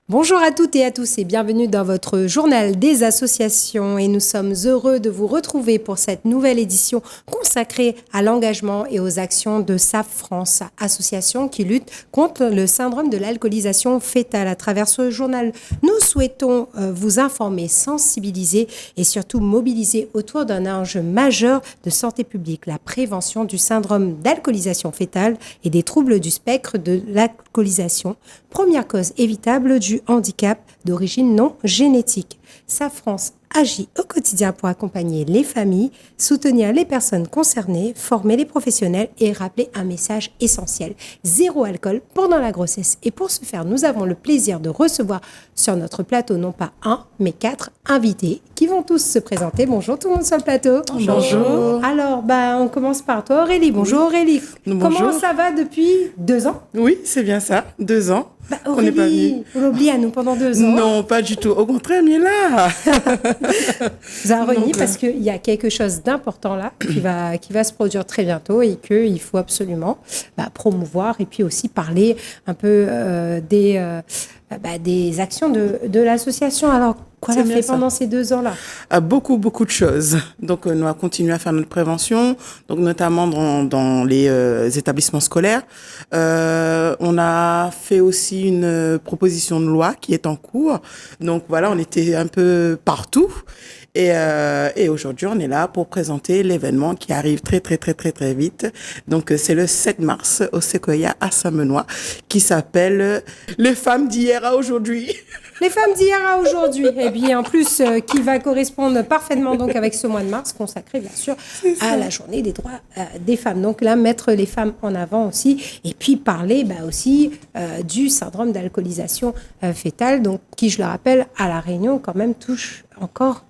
Bonjour à toutes et à tous et bienvenue dans votre journal des associations et nous sommes heureux de vous retrouver pour cette nouvelle édition consacrée à l'engagement et aux actions de SAF France, association qui lutte contre le syndrome de l'alcoolisation fœtale. À travers ce journal, nous souhaitons vous informer, sensibiliser et surtout mobiliser autour d'un enjeu majeur de santé publique, la prévention du syndrome d'alcoolisation fœtale et des troubles du spectre de l'alcoolisation, première cause évitable du handicap d'origine non génétique. SAF France agit au quotidien pour accompagner les familles, soutenir les personnes concernées, former les professionnels et rappeler un message essentiel. Zéro alcool pendant la grossesse. Et pour ce faire, nous avons le plaisir de recevoir sur notre plateau non pas un, mais 4 invités qui vont tous se présenter. Bonjour tout le monde sur le plateau. Bonjour. Alors, on commence par toi Aurélie. Bonjour Aurélie. Bonjour. Comment ça va depuis 2 ans? Oui, c'est bien ça, 2 ans. Aurélie, on l'oublie à nous pendant 2 ans. Non, pas du tout. Au contraire, mais là. Vous avez renié parce qu'il y a quelque chose d'important là qui va se produire très bientôt et qu'il faut absolument promouvoir et puis aussi parler un peu des actions de l'association. Alors, quoi l'a fait pendant ces 2 ans-là? Beaucoup de choses. Donc, nous avons continué à faire notre prévention, donc notamment dans les établissements scolaires. On a fait aussi une proposition de loi qui est en cours. Donc, voilà, on était un peu partout. Et aujourd'hui, on est là pour présenter l'événement qui arrive très vite. Donc, c'est le 7 mars au Sequoia à Saint-Benoît qui s'appelle « Les femmes d'hier à aujourd'hui ». Les femmes d'hier à aujourd'hui, et bien en plus qui va correspondre parfaitement donc avec ce mois de mars consacré bien sûr à la journée des droits des femmes. Donc là, mettre les femmes en avant aussi et puis parler aussi du syndrome d'alcoolisation fœtale, donc qui, je le rappelle, à La Réunion quand même touche encore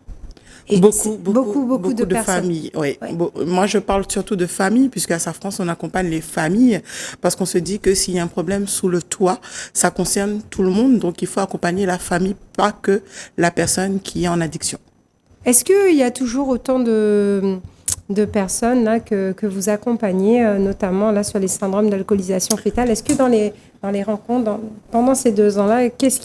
et beaucoup de familles. Oui. Ouais. Moi, je parle surtout de familles, puisque à SAF France, on accompagne les familles, parce qu'on se dit que s'il y a un problème sous le toit, ça concerne tout le monde. Donc, il faut accompagner la famille, pas que la personne qui est en addiction. Est-ce qu'il y a toujours autant de personnes là, que vous accompagnez, notamment là, sur les syndromes d'alcoolisation fœtale? Est-ce que dans les rencontres, pendant ces 2 ans-là, est-ce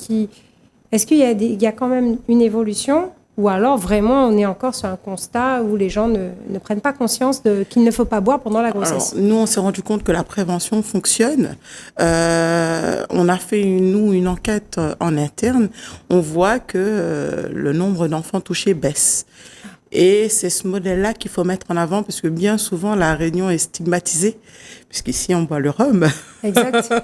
qu'il y a quand même une évolution? Ou alors, vraiment, on est encore sur un constat où les gens ne prennent pas conscience qu'il ne faut pas boire pendant la grossesse. Alors, nous, on s'est rendu compte que la prévention fonctionne. On a fait, une enquête en interne. On voit que le nombre d'enfants touchés baisse. Et c'est ce modèle-là qu'il faut mettre en avant, parce que bien souvent, la Réunion est stigmatisée, puisqu'ici, on boit le rhum. Exact.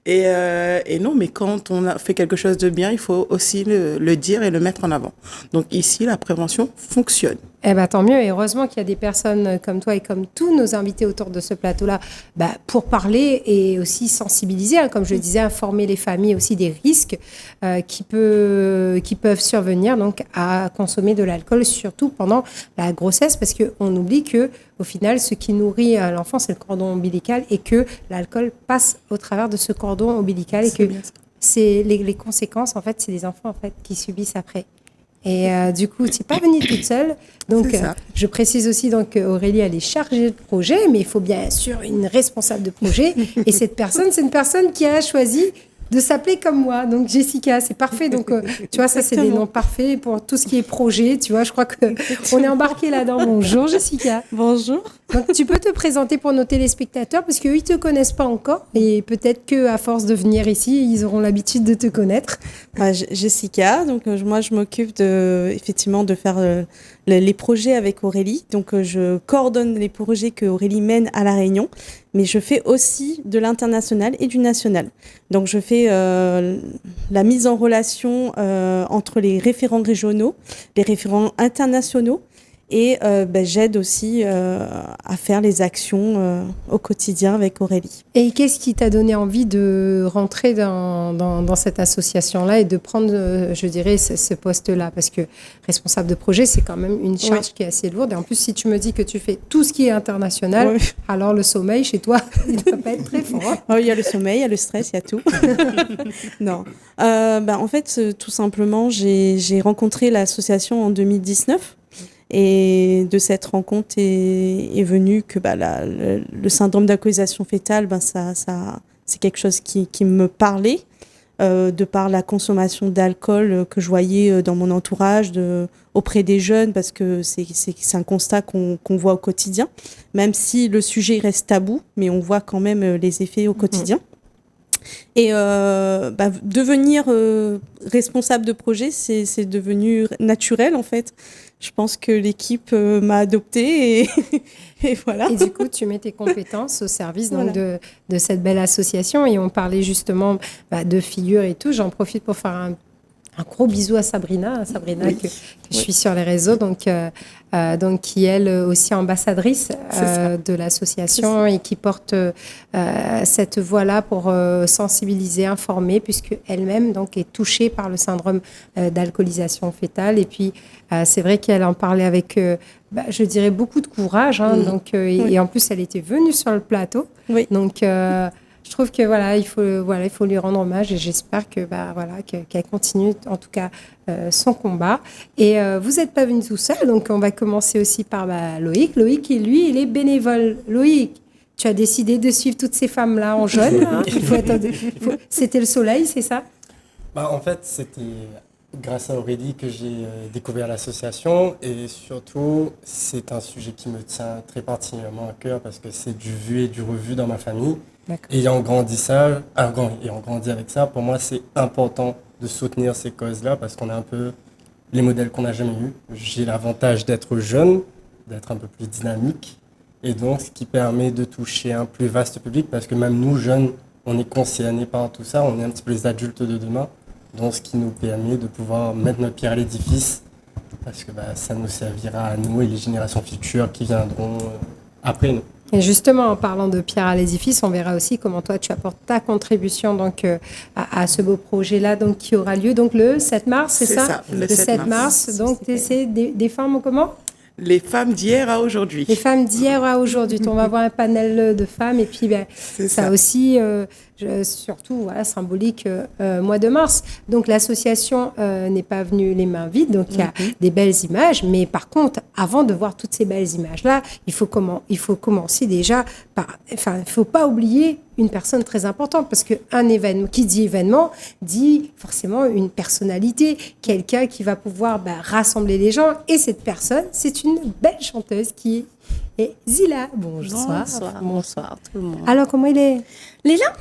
Et non, mais quand on a fait quelque chose de bien, il faut aussi le dire et le mettre en avant. Donc ici, la prévention fonctionne. Eh ben, tant mieux. Et heureusement qu'il y a des personnes comme toi et comme tous nos invités autour de ce plateau-là pour parler et aussi sensibiliser, comme je le disais, informer les familles aussi des risques qui peuvent survenir donc à consommer de l'alcool, surtout pendant la grossesse, parce qu'on oublie que au final, ce qui nourrit l'enfant, c'est le cordon ombilical et que l'alcool passe au travers de ce cordon ombilical et que c'est les conséquences, en fait, c'est les enfants en fait, qui subissent après. Et du coup, tu n'es pas venue toute seule. Donc, je précise aussi donc, Aurélie, elle est chargée de projet, mais il faut bien sûr une responsable de projet. Et cette personne, c'est une personne qui a choisi de s'appeler comme moi. Donc, Jessica, c'est parfait. Donc, tu vois, ça, c'est des noms parfaits pour tout ce qui est projet. Tu vois, je crois qu'on est embarqué là-dedans. Bonjour, Jessica. Bonjour. Donc, tu peux te présenter pour nos téléspectateurs parce qu'eux, ils ne te connaissent pas encore. Et peut-être qu'à force de venir ici, ils auront l'habitude de te connaître. Jessica, donc moi, je m'occupe effectivement de faire les projets avec Aurélie. Donc, je coordonne les projets que Aurélie mène à La Réunion. Mais je fais aussi de l'international et du national. Donc, je fais la mise en relation entre les référents régionaux, les référents internationaux Et j'aide aussi à faire les actions au quotidien avec Aurélie. Et qu'est-ce qui t'a donné envie de rentrer dans cette association-là et de prendre, je dirais, ce poste-là? Parce que responsable de projet, c'est quand même une charge qui est assez lourde. Et en plus, si tu me dis que tu fais tout ce qui est international, alors le sommeil chez toi, il ne doit pas être très fort. Il y a le sommeil, il y a le stress, il y a tout. Non. En fait, tout simplement, j'ai rencontré l'association en 2019. Et de cette rencontre est venu que le syndrome d'alcoolisation fœtale, c'est quelque chose qui me parlait, de par la consommation d'alcool que je voyais dans mon entourage, auprès des jeunes, parce que c'est un constat qu'on voit au quotidien, même si le sujet reste tabou, mais on voit quand même les effets au quotidien. Et devenir responsable de projet, c'est devenu naturel en fait. Je pense que l'équipe m'a adoptée et voilà. Et du coup, tu mets tes compétences au service donc, de cette belle association. Et on parlait justement de figures et tout. J'en profite pour faire un gros bisou à Sabrina, que je suis sur les réseaux, donc qui elle aussi ambassadrice de l'association et qui porte cette voix-là pour sensibiliser, informer, puisque elle-même donc est touchée par le syndrome d'alcoolisation fœtale. Et puis c'est vrai qu'elle en parlait avec, je dirais, beaucoup de courage. Donc et en plus elle était venue sur le plateau. Donc je trouve que il faut lui rendre hommage et j'espère que qu'elle continue en tout cas son combat. Et vous n'êtes pas venu tout seul, donc on va commencer aussi par Loïc. Loïc, lui, il est bénévole. Loïc, tu as décidé de suivre toutes ces femmes-là en jaune. C'était le soleil, c'est ça? En fait, c'était grâce à Aurélie que j'ai découvert l'association et surtout, c'est un sujet qui me tient très particulièrement à cœur parce que c'est du vu et du revu dans ma famille. Ayant grandi avec ça, pour moi, c'est important de soutenir ces causes-là parce qu'on est un peu les modèles qu'on n'a jamais eus. J'ai l'avantage d'être jeune, d'être un peu plus dynamique et donc ce qui permet de toucher un plus vaste public parce que même nous, jeunes, on est concernés par tout ça, on est un petit peu les adultes de demain. Donc, ce qui nous permet de pouvoir mettre notre pierre à l'édifice parce que ça nous servira à nous et les générations futures qui viendront après nous. Et justement, en parlant de pierre à l'édifice, on verra aussi comment toi, tu apportes ta contribution donc, à ce beau projet-là donc, qui aura lieu donc, le 7 mars, c'est ça? Le 7 mars. Donc, c'est des femmes comment? Les femmes d'hier à aujourd'hui. Les femmes d'hier à aujourd'hui. On va avoir un panel de femmes et puis ça aussi, surtout symbolique mois de mars. Donc l'association n'est pas venue les mains vides, donc il y a des belles images. Mais par contre, avant de voir toutes ces belles images-là, il faut commencer déjà par... Enfin, il ne faut pas oublier une personne très importante parce qu'un événement, qui dit événement, dit forcément une personnalité, quelqu'un qui va pouvoir rassembler les gens. Et cette personne, c'est une belle chanteuse qui est Zila. Bonsoir. Bonsoir tout le monde. Alors, comment il est? Il est là,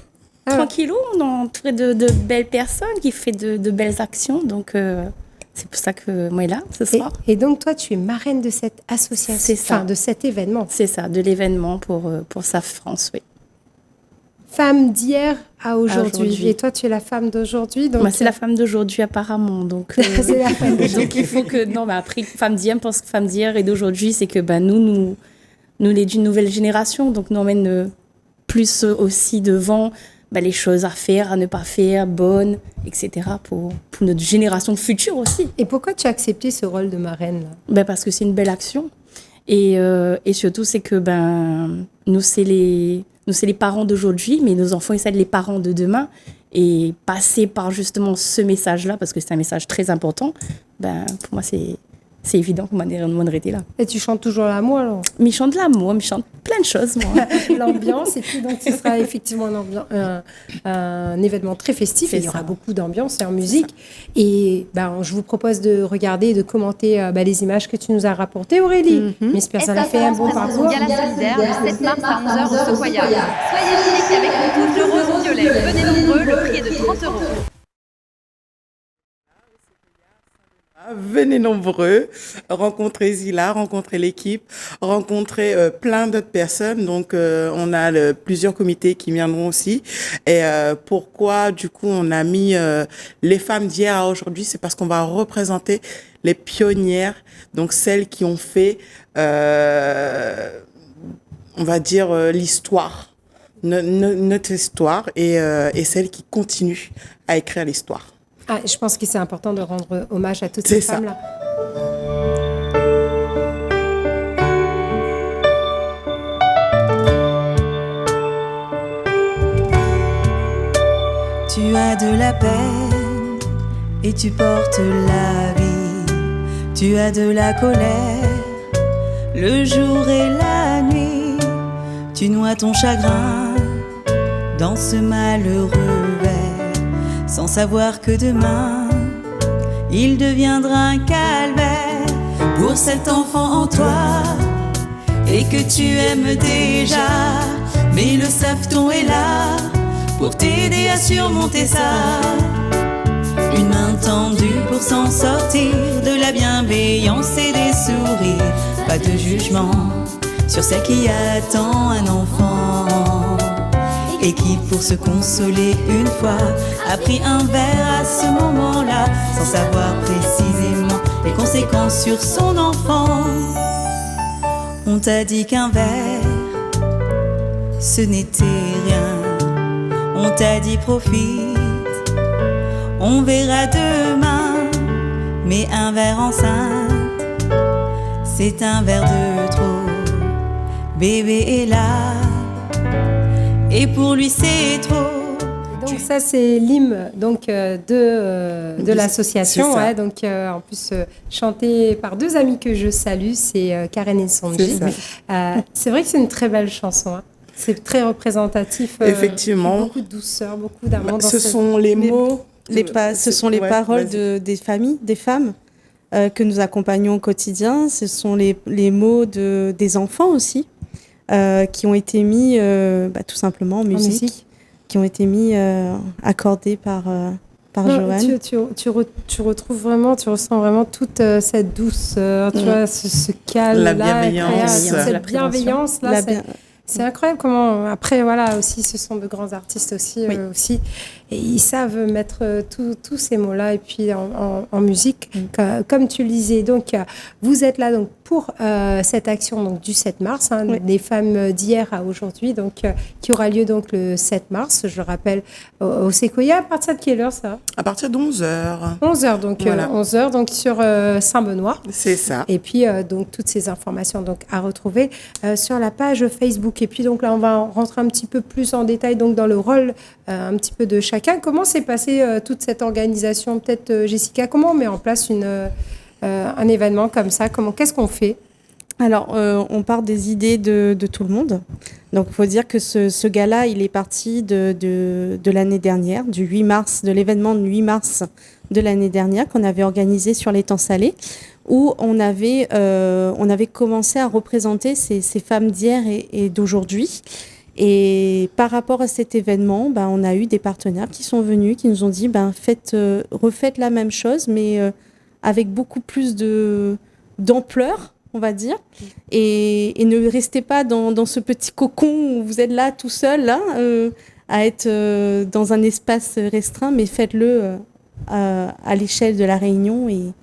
tranquillou, on est entouré de belles personnes qui font de belles actions. Donc, c'est pour ça que moi, il est là ce soir. Et donc, toi, tu es marraine de cette association, de cet événement. C'est ça, de l'événement pour SAF France, oui. Femme d'hier à aujourd'hui. Et toi, tu es la femme d'aujourd'hui. Donc... c'est la femme d'aujourd'hui, apparemment. Donc, c'est la femme d'aujourd'hui. Donc, il faut que... Non, mais après, femme d'hier, je pense que femme d'hier et d'aujourd'hui, c'est que nous les d'une nouvelle génération. Donc, nous emmène plus aussi devant les choses à faire, à ne pas faire, bonnes, etc. pour notre génération future aussi. Et pourquoi tu as accepté ce rôle de marraine là? Parce que c'est une belle action. Et surtout, c'est que nous, c'est les parents d'aujourd'hui, mais nos enfants, ils sont les parents de demain. Et passer par justement ce message-là, parce que c'est un message très important, pour moi, c'est évident qu'on m'en arrêter là. Et tu chantes toujours l'amour alors? Mais je chante l'amour, mais je chante plein de choses, moi. L'ambiance, et puis donc ce sera effectivement un événement très festif. Et il y aura beaucoup d'ambiance et en musique. Et je vous propose de regarder et de commenter les images que tu nous as rapportées, Aurélie. Miss Personne a fait un bon parcours. Gala solidaire le 7 mars à 11h au Sequoia. Soyez chic avec une touche de rose ou violet. Venez nombreux, le prix est de 30 €. Venez nombreux, rencontrer Zila, rencontrer l'équipe, rencontrer plein d'autres personnes. Donc, on a plusieurs comités qui viendront aussi. Et pourquoi, du coup, on a mis les femmes d'hier à aujourd'hui, c'est parce qu'on va représenter les pionnières, donc celles qui ont fait, on va dire, l'histoire, notre histoire, et celles qui continuent à écrire l'histoire. Ah, je pense que c'est important de rendre hommage à toutes C'est ces ça. femmes-là. Tu as de la peine et tu portes la vie. Tu as de la colère, le jour et la nuit. Tu noies ton chagrin dans ce malheureux verre, sans savoir que demain, il deviendra un calvaire pour cet enfant en toi et que tu aimes déjà. Mais le Safton est là pour t'aider à surmonter ça. Une main tendue pour s'en sortir, de la bienveillance et des sourires. Pas de jugement sur celle qui attend un enfant et qui, pour se consoler une fois, a pris un verre à ce moment-là, sans savoir précisément les conséquences sur son enfant. On t'a dit qu'un verre, ce n'était rien. On t'a dit profite, on verra demain. Mais un verre enceinte, c'est un verre de trop. Bébé est là, et pour lui c'est trop. Donc ça c'est l'hymne donc de l'association, C'est ça. ouais, donc en plus chanté par deux amis que je salue, c'est Karen et Sonji. C'est ça. C'est vrai que c'est une très belle chanson, hein. C'est très représentatif. Effectivement. Beaucoup de douceur, beaucoup d'amour. dans Ce cette- sont les mots. Ce sont les Ouais, paroles vas-y. des familles, des femmes que nous accompagnons au quotidien. Ce sont les mots des enfants aussi qui ont été mis tout simplement en musique, qui ont été mis accordés par Non, Joanne. tu retrouves vraiment, tu ressens vraiment toute cette douceur, tu vois, ce calme, La là, bienveillance. incroyable. La Cette bienveillance là, La c'est- bien- c'est incroyable comment, après, voilà, aussi, ce sont de grands artistes aussi, Oui. aussi et ils savent mettre tous ces mots-là et puis en musique, comme tu le disais. Donc, vous êtes là donc, pour cette action donc, du 7 mars, hein, Oui. des femmes d'hier à aujourd'hui, donc, qui aura lieu donc, le 7 mars, je rappelle, au Séquoia. À partir de quelle heure ça? À partir de 11h. 11h, donc, Voilà. 11h, donc sur Saint-Benoît. C'est ça. Et puis, donc, toutes ces informations donc, à retrouver sur la page Facebook. Et puis, donc, là, on va rentrer un petit peu plus en détail donc, dans le rôle un petit peu de chacun. Comment s'est passée toute cette organisation? Peut-être, Jessica, comment on met en place un événement comme ça? Qu'est-ce qu'on fait? Alors, on part des idées de tout le monde. Donc, il faut dire que ce gala, il est parti de l'année dernière, du 8 mars, de l'événement de 8 mars de l'année dernière qu'on avait organisé sur l'étang Salé, où on avait commencé à représenter ces femmes d'hier et d'aujourd'hui. Et par rapport à cet événement, on a eu des partenaires qui sont venus, qui nous ont dit refaites la même chose, mais avec beaucoup plus d'ampleur, on va dire, et ne restez pas dans ce petit cocon où vous êtes là tout seul, là, à être dans un espace restreint, mais faites-le à l'échelle de la Réunion. Et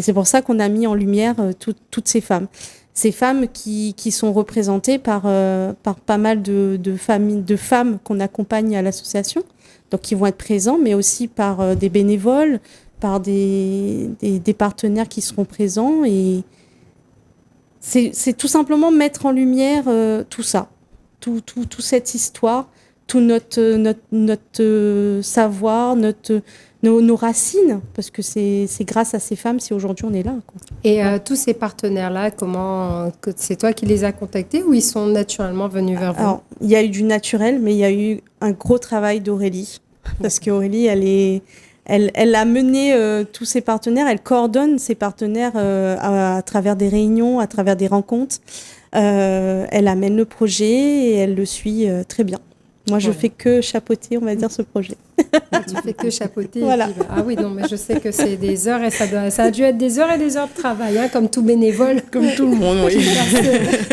c'est pour ça qu'on a mis en lumière toutes ces femmes. Ces femmes qui sont représentées par pas mal de familles, de femmes qu'on accompagne à l'association, donc qui vont être présents, mais aussi par des bénévoles, par des partenaires qui seront présents. Et c'est tout simplement mettre en lumière tout ça, toute cette histoire, tout notre savoir, nos racines, parce que c'est grâce à ces femmes si aujourd'hui on est là, quoi. Et tous ces partenaires-là, c'est toi qui les as contactés ou ils sont naturellement venus vers vous? Alors, il y a eu du naturel, mais il y a eu un gros travail d'Aurélie, parce qu'Aurélie, elle a mené tous ses partenaires, elle coordonne ses partenaires à travers des réunions, à travers des rencontres. Elle amène le projet et elle le suit très bien. Moi, je fais que chapeauter, on va dire, ce projet. Tu fais que chapeauter. Voilà. Et puis, ah oui, non, mais je sais que c'est des heures et ça a dû être des heures et des heures de travail, hein, comme tout bénévole. Comme tout le monde, oui.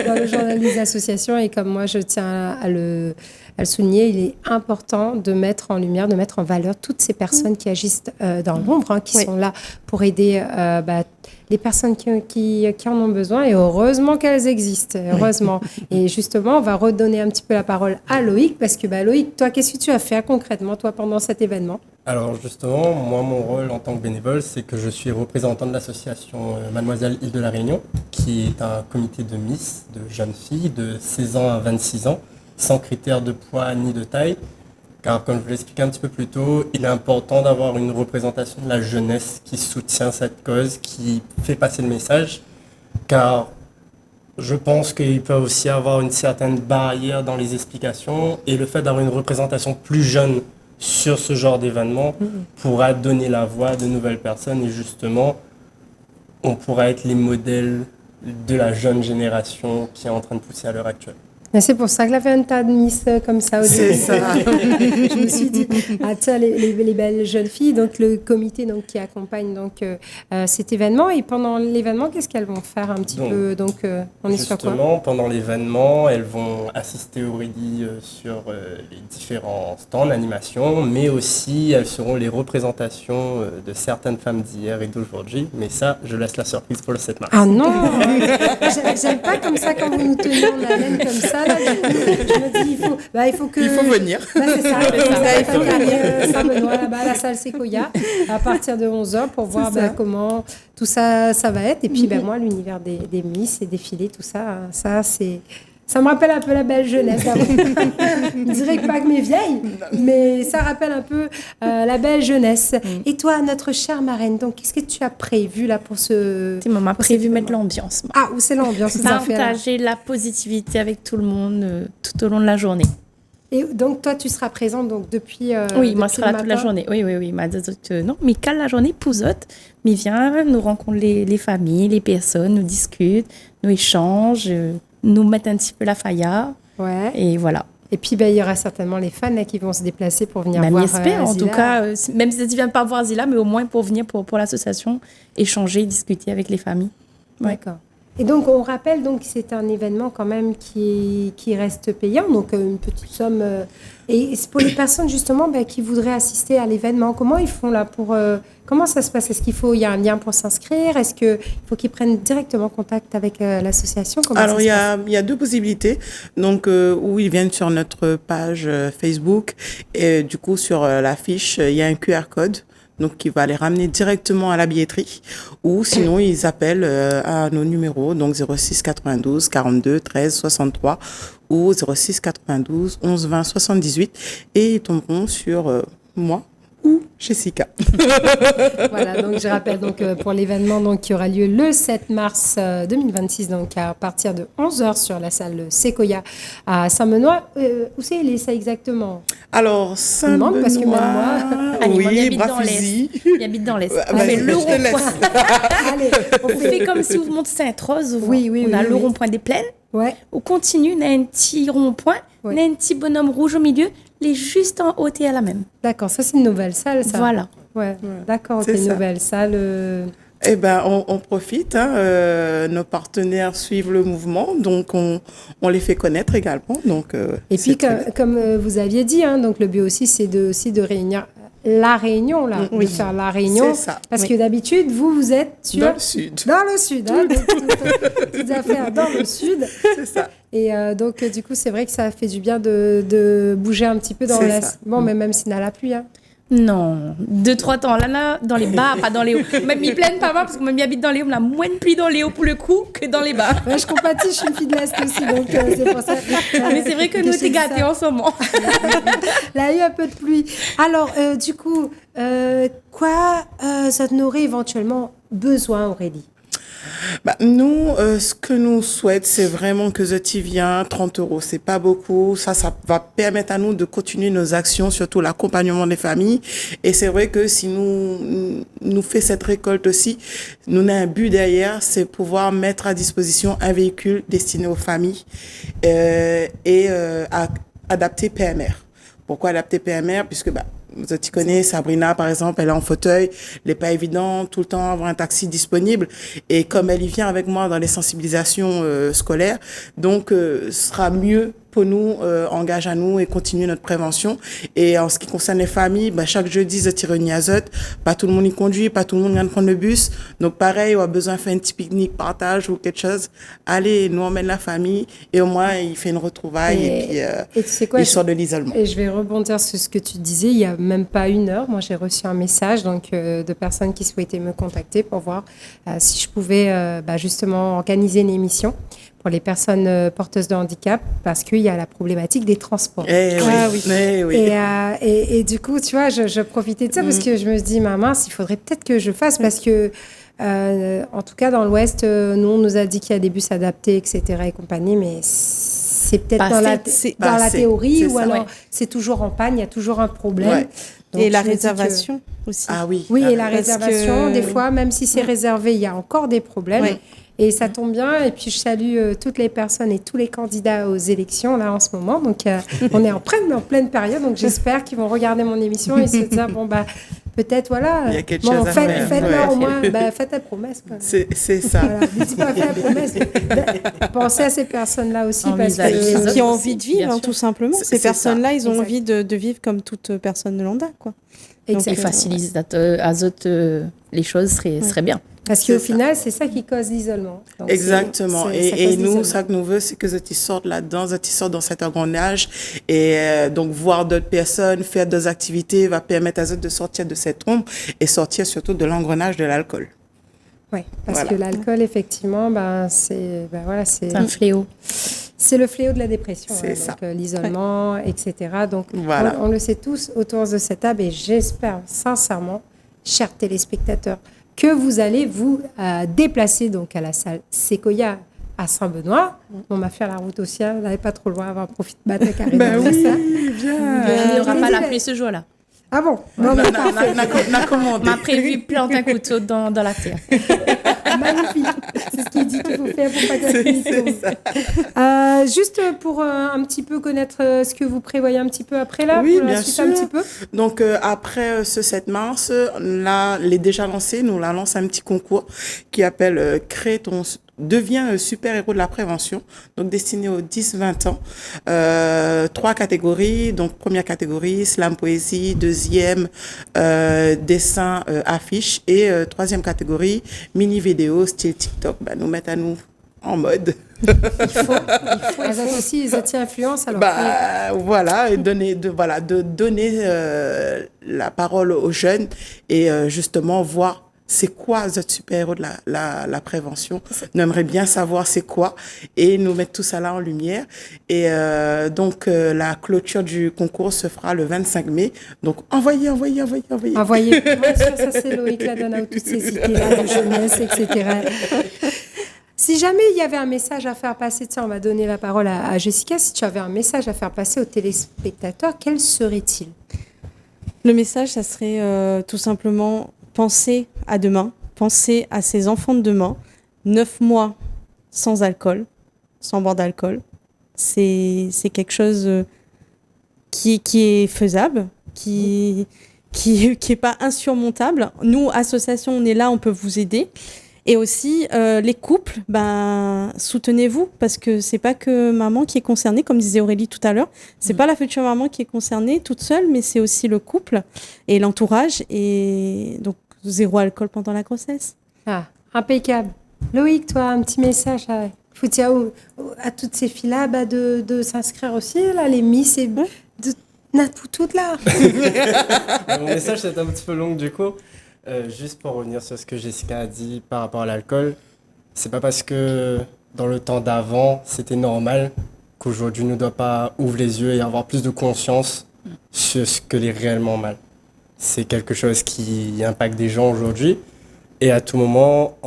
Dans le journal des associations et comme moi, je tiens à le elle soulignait, il est important de mettre en lumière, de mettre en valeur toutes ces personnes qui agissent dans l'ombre, hein, qui sont là pour aider les personnes qui en ont besoin, et heureusement qu'elles existent, heureusement. Et justement, on va redonner un petit peu la parole à Loïc, parce que Loïc, toi, qu'est-ce que tu as fait concrètement, toi, pendant cet événement? Alors justement, moi, mon rôle en tant que bénévole, c'est que je suis représentant de l'association Mademoiselle Île de la Réunion, qui est un comité de Miss, de jeunes filles de 16 ans à 26 ans, sans critères de poids ni de taille. Car comme je vous l'expliquais un petit peu plus tôt, il est important d'avoir une représentation de la jeunesse qui soutient cette cause, qui fait passer le message. Car je pense qu'il peut aussi avoir une certaine barrière dans les explications, et le fait d'avoir une représentation plus jeune sur ce genre d'événement pourra donner la voix à de nouvelles personnes, et justement, on pourra être les modèles de la jeune génération qui est en train de pousser à l'heure actuelle. Mais c'est pour ça que la fait un tas de Miss comme ça au début. C'est ça. Je me suis dit, tiens, les belles jeunes filles, donc le comité donc, qui accompagne donc, cet événement. Et pendant l'événement, qu'est-ce qu'elles vont faire un petit peu on est sur quoi? Justement, pendant l'événement, elles vont assister Aurélie sur les différents stands d'animation, mais aussi elles seront les représentations de certaines femmes d'hier et d'aujourd'hui. Mais ça, je laisse la surprise pour le 7 mars. Ah non, j'aime pas comme ça quand vous nous tenez en haleine comme ça. Là, je me dis, il faut venir. C'est ça, il faut venir Saint-Benoît, là-bas, à la salle Sequoia, à partir de 11h pour voir comment tout ça va être. Et puis, moi, l'univers des Miss et des filets, tout ça, ça me rappelle un peu la belle jeunesse. Je dirais que pas que mes vieilles, mais ça rappelle un peu la belle jeunesse. Et toi, notre chère marraine, donc qu'est-ce que tu as prévu là pour ce... Maman a prévu mettre l'ambiance. Ah, où c'est l'ambiance? Partager la positivité avec tout le monde tout au long de la journée. Et donc, toi, tu seras présente donc, depuis oui, depuis moi, je serai là toute la journée. Oui. m'a dit non, mais cale la journée, pousote. Mais viens, nous rencontre les familles, les personnes, nous discute, nous échange, nous mettre un petit peu la faïa. Ouais. Et voilà. Et puis, il y aura certainement les fans là, qui vont se déplacer pour venir voir J'espère, en Zila. tout cas, même si ils ne viennent pas voir Zila, mais au moins pour venir pour l'association, échanger, discuter avec les familles. Ouais. D'accord. Et donc, on rappelle donc que c'est un événement quand même qui reste payant, donc une petite somme. Et c'est pour les personnes justement qui voudraient assister à l'événement, comment ils font là pour comment ça se passe? Est-ce il y a un lien pour s'inscrire? Est-ce qu'il faut qu'ils prennent directement contact avec l'association? Alors, il y a deux possibilités. Donc, où ils viennent sur notre page Facebook, et du coup, sur l'affiche, il y a un QR code. Donc, qui va les ramener directement à la billetterie, ou sinon, ils appellent à nos numéros, donc 06 92 42 13 63 ou 06 92 11 20 78, et ils tomberont sur moi ou Jessica. Voilà, donc je rappelle donc, pour l'événement donc, qui aura lieu le 7 mars 2026, donc à partir de 11h sur la salle Sequoia à Saint-Benoît. Où c'est ça exactement? Alors, Saint-Benoît, parce que même moi... oui, Brafuzy. Il habite dans l'Est. On fait le rond-point. Allez, On fait comme si vous montez Sainte-Rose. Oui, on a le rond-point des Plaines. Ouais. On continue, on a un petit rond-point, on a un petit bonhomme rouge au milieu, les juste en haut et à la même. D'accord, ça c'est une nouvelle salle, ça. Voilà. Ouais, d'accord, C'est c'est une ça. nouvelle salle. Eh ben, on profite, nos partenaires suivent le mouvement, donc on les fait connaître également. Donc, Et c'est puis, très- comme vous aviez dit, donc le but aussi, c'est de réunir la Réunion, là, Oui. de faire la Réunion. C'est ça. Parce Oui. que d'habitude, vous êtes sur... Dans le sud. Dans le sud, hein, donc, toutes affaires dans le sud. C'est ça. Et donc, du coup, c'est vrai que ça fait du bien de bouger un petit peu dans C'est l'Est. ça. Bon, mais même s'il y a la pluie, hein. Non, 2-3 temps. Là, dans les bas, pas dans les hauts. Même ils plaignent pas mal parce que même ils habitent dans les hauts, on a moins de pluie dans les hauts pour le coup que dans les bas. Ouais, je compatis, je suis une fille de l'Est aussi, donc c'est pour ça. Mais c'est vrai que nous, je t'es dis gâtés ça. en ce moment. Il y a eu un peu de pluie. Alors, du coup, quoi ça n'aurait éventuellement besoin, Aurélie? Bah, nous, ce que nous souhaitons, c'est vraiment que The vient 30 €. C'est pas beaucoup. Ça va permettre à nous de continuer nos actions, surtout l'accompagnement des familles. Et c'est vrai que si nous fait cette récolte aussi, nous avons un but derrière, c'est pouvoir mettre à disposition un véhicule destiné aux familles adapté PMR. Pourquoi adapté PMR? Puisque tu connais Sabrina, par exemple, elle est en fauteuil, il n'est pas évident tout le temps avoir un taxi disponible. Et comme elle y vient avec moi dans les sensibilisations scolaires, donc ce sera mieux pour nous, engage à nous et continuer notre prévention. Et en ce qui concerne les familles, chaque jeudi, je tire une azote. Pas tout le monde y conduit, pas tout le monde vient de prendre le bus. Donc pareil, on a besoin de faire un petit pique-nique, partage ou quelque chose. Allez, nous emmène la famille et au moins il fait une retrouvaille et puis tu sais quoi, il sort de l'isolement. Et je vais rebondir sur ce que tu disais. Il y a même pas 1 heure, moi j'ai reçu un message de personnes qui souhaitaient me contacter pour voir si je pouvais justement organiser une émission pour les personnes porteuses de handicap parce qu'il y a la problématique des transports. Et du coup, tu vois, je profitais de ça parce que je me dis, mince, il faudrait peut-être que je fasse parce que, en tout cas, dans l'Ouest, nous, on nous a dit qu'il y a des bus adaptés, etc. et compagnie, mais c'est peut-être dans la théorie ou alors c'est toujours en panne, il y a toujours un problème. Ouais. Donc, et la réservation aussi. Ah oui. Oui, et la réservation, des fois, même si c'est réservé, il y a encore des problèmes. Ouais. Et ça tombe bien. Et puis, je salue toutes les personnes et tous les candidats aux élections, là, en ce moment. Donc, on est en pleine période. Donc, j'espère qu'ils vont regarder mon émission et se dire, peut-être, voilà. Il y a quelque chose à faire. Faites-leur au moins, faites la promesse. Quoi. C'est ça. Voilà. N'hésitez pas à faire la promesse. Pensez à ces personnes-là aussi. Parce que, qui ont envie de vivre, tout simplement. Ces personnes-là, ils ont exact. envie de vivre comme toute personne de lambda, quoi. Exactement. Et facilite les choses serait bien. Parce qu'au final, c'est ça qui cause l'isolement. Donc, exactement. ça Et cause nous, l'isolement. ça que nous veut, c'est que ils sortent là-dedans, ils sortent dans cet engrenage. Et donc, voir d'autres personnes, faire d'autres activités va permettre à eux de sortir de cette ombre et sortir surtout de l'engrenage de l'alcool. Oui, parce que l'alcool, effectivement, c'est un fléau. C'est le fléau de la dépression. C'est ça. Donc, l'isolement, etc. Donc, voilà. on le sait tous autour de cette table et j'espère sincèrement, chers téléspectateurs, que vous allez vous déplacer donc à la salle Sequoia à Saint-Benoît. On va faire la route au ciel, on n'allait pas trop loin, on va profiter de battre carrément. On n'aura pas l'appeler ce jour-là. Ah bon? On a commandé. On m'a prévu planter un couteau dans la terre. Magnifique. C'est ce qu'il dit qu'il faut faire pour pas que la pluie tombe. Juste pour un petit peu connaître ce que vous prévoyez un petit peu après là. Oui, pour la bien suite sûr. Un petit peu. Donc, après ce 7 mars, là, il est déjà lancé. Nous, on lance un petit concours qui appelle Deviens super-héros de la prévention, donc destiné aux 10-20 ans. 3 catégories, donc première catégorie, slam poésie, deuxième, dessin, affiche, et troisième catégorie, mini vidéo, style TikTok. Nous mettre à nous en mode. Il faut. Elles ont aussi les outils influence. Alors voilà, et de donner la parole aux jeunes et justement voir c'est quoi votre super-héros de la prévention. On aimerait bien savoir c'est quoi et nous mettre tout ça là en lumière. Et donc, la clôture du concours se fera le 25 mai. Donc, envoyez. Envoyez. Ça, c'est Loïc la donne à toutes ces idées-là de jeunesse, etc. Si jamais il y avait un message à faire passer, tiens, on va donner la parole à Jessica. Si tu avais un message à faire passer aux téléspectateurs, quel serait-il? Le message, ça serait tout simplement penser à demain, penser à ces enfants de demain. 9 mois sans alcool, sans boire d'alcool, c'est quelque chose qui est faisable, qui est pas insurmontable. Nous, association, on est là, on peut vous aider. Et aussi, les couples, soutenez-vous, parce que c'est pas que maman qui est concernée, comme disait Aurélie tout à l'heure. C'est pas la future maman qui est concernée toute seule, mais c'est aussi le couple et l'entourage. Et donc, 0 alcool pendant la grossesse. Ah, impeccable. Loïc, toi, un petit message faut dire à toutes ces filles-là de s'inscrire aussi, là, les Miss et toutes là. Mon message, c'est un petit peu long du coup. Juste pour revenir sur ce que Jessica a dit par rapport à l'alcool, c'est pas parce que dans le temps d'avant, c'était normal qu'aujourd'hui, on ne doit pas ouvrir les yeux et avoir plus de conscience sur ce que est réellement mal. C'est quelque chose qui impacte des gens aujourd'hui et à tout moment,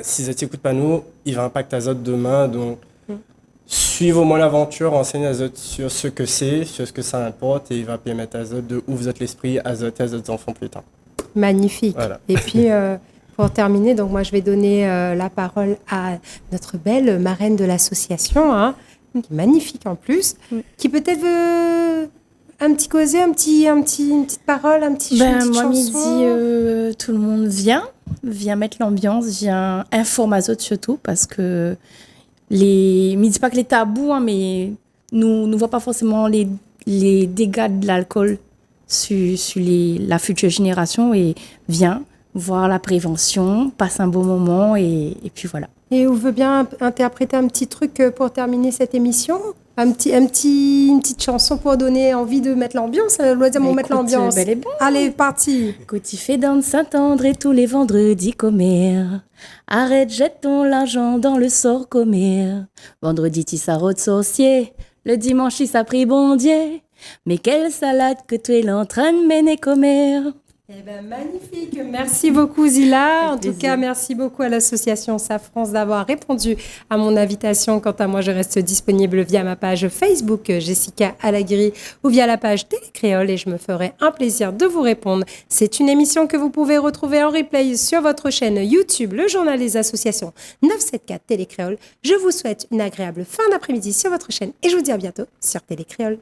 si ils n'écoutent pas nous, il va impacter les autres demain. Donc, suivez au moins l'aventure, enseignez les autres sur ce que c'est, sur ce que ça importe et il va permettre aux autres d'ouvrir l'esprit à eux et aux autres enfants plus tard. Magnifique. Voilà. Et puis, pour terminer, donc moi, je vais donner la parole à notre belle marraine de l'association, qui est magnifique en plus, qui peut-être veut un petit causé, une petite parole, une petite Moi, chanson. midi, tout le monde vient mettre l'ambiance, vient informer les autres surtout, parce que midi pas que les tabous, mais ne voient pas forcément les dégâts de l'alcool sur la future génération et viens voir la prévention, passe un bon moment et puis voilà. Et on veut bien interpréter un petit truc pour terminer cette émission? Une petite chanson pour donner envie de mettre l'ambiance. On mettre l'ambiance. Elle est bonne. Allez, parti. Côté fait dans Saint-André tous les vendredis commère. Arrête, jette ton l'argent dans le sort commère. Vendredi, tu sarrotes sorcier. Le dimanche, il s'apprit bon Dieu. Mais quelle salade que tu es en train de mener commère. Eh ben, magnifique. Merci beaucoup, Zila. En tout plaisir. cas, merci beaucoup à l'association SAF France d'avoir répondu à mon invitation. Quant à moi, je reste disponible via ma page Facebook Jessica Alagri ou via la page Télécréole et je me ferai un plaisir de vous répondre. C'est une émission que vous pouvez retrouver en replay sur votre chaîne YouTube, le journal des associations 974 Télécréole. Je vous souhaite une agréable fin d'après-midi sur votre chaîne et je vous dis à bientôt sur Télécréole.